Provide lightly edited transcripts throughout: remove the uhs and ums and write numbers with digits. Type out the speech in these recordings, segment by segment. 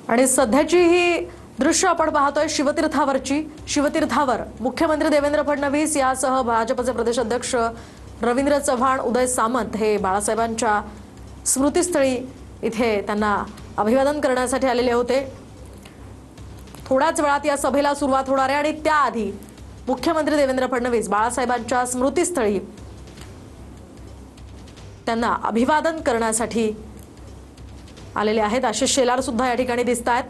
आणि सध्याची ही दृश्य आपण पाहतोय शिवतीर्थावर मुख्यमंत्री देवेंद्र फडणवीस यासह भाजपचे प्रदेशाध्यक्ष रवींद्र चव्हाण, उदय सामंत हे बाळासाहेबांच्या स्मृतीस्थळी इथे त्यांना अभिवादन करण्यासाठी आलेले होते। थोड्याच वेळात या सभेला सुरुवात होणार आहे आणि त्याआधी मुख्यमंत्री देवेंद्र फडणवीस बाळासाहेबांच्या स्मृतीस्थळी त्यांना अभिवादन करण्यासाठी आलेले आहेत। आशिष शेलार सुद्धा या ठिकाणी दिसतात।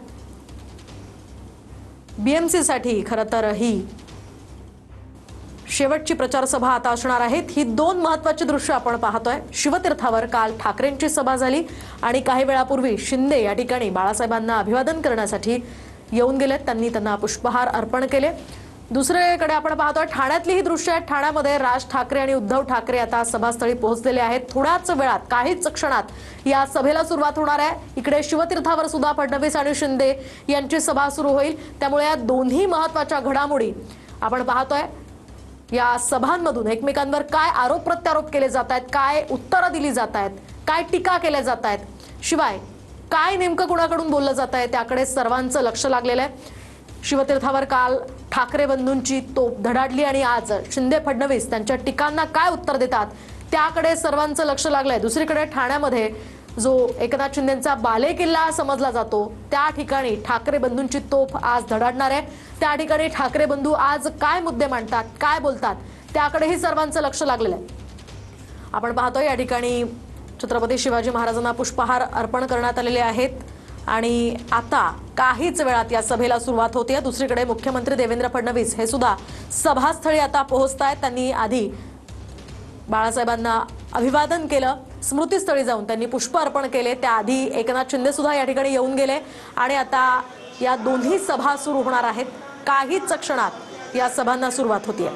बीएमसी साठी खरं तर ही शेवटची प्रचार सभा आता असणार आहे। ही दोन महत्त्वाची दृश्य आपण पाहतोय। शिवतीर्थावर काल ठाकरेंची सभा झाली आणि काही वेळापूर्वी शिंदे या ठिकाणी बाळासाहेबांना अभिवादन करण्यासाठी येऊन गेले। त्यांना पुष्पहार अर्पण केले। दुसरीकडे आपण पाहतोय ठाण्यातली ही दृश्य आहेत। ठाण्यामध्ये राज ठाकरे आणि उद्धव ठाकरे आता सभास्थळी पोहोचलेले आहेत। थोड्याच वेळात काहीच क्षणात या सभेला सुरुवात होणार आहे। इकडे शिवतीर्थावर सुद्धा फडणवीस आणि शिंदे यांची सभा सुरू होईल। त्यामुळे या दोन्ही महत्त्वाच्या घडामोडी आपण पाहतोय। या सभांमधून एकमेकांवर काय आरोप प्रत्यारोप केले जात आहेत, काय उत्तरं दिली जात आहेत, काय टीका केल्या जात आहेत, शिवाय काय नेमकं कुणाकडून बोललं जात आहे त्याकडे सर्वांचं लक्ष लागलेलं आहे। शिवतीर्थावर काल ठाकरे बंधूंची तोप धडाडली आणि आज शिंदे फडणवीस त्यांच्या टीकांना काय उत्तर देतात त्याकडे सर्वांचं लक्ष लागलंय। दुसरीकडे ठाण्यामध्ये जो एकनाथ शिंदेंचा बालेकिल्ला समजला जातो त्या ठिकाणी ठाकरे बंधूंची तोफ आज धडाडणार आहे। त्या ठिकाणी ठाकरे बंधू आज काय मुद्दे मांडतात, काय बोलतात त्याकडेही सर्वांचं लक्ष लागलेलं आहे। आपण पाहतोय या ठिकाणी छत्रपती शिवाजी महाराजांना पुष्पहार अर्पण करण्यात आलेले आहेत आणि आता काहीच वेळात या सभेला सुरुवात होते। दुसरीकडे मुख्यमंत्री देवेंद्र फडणवीस हे सुद्धा सभास्थळी आता पोहोचतायत। त्यांनी आधी बाळासाहेबांना अभिवादन केलं, स्मृतीस्थळी जाऊन त्यांनी पुष्प अर्पण केले। त्याआधी एकनाथ शिंदे सुद्धा या ठिकाणी येऊन गेले आणि आता या दोन्ही सभा सुरू होणार आहेत। काहीच क्षणात या सभांना सुरुवात होतीये।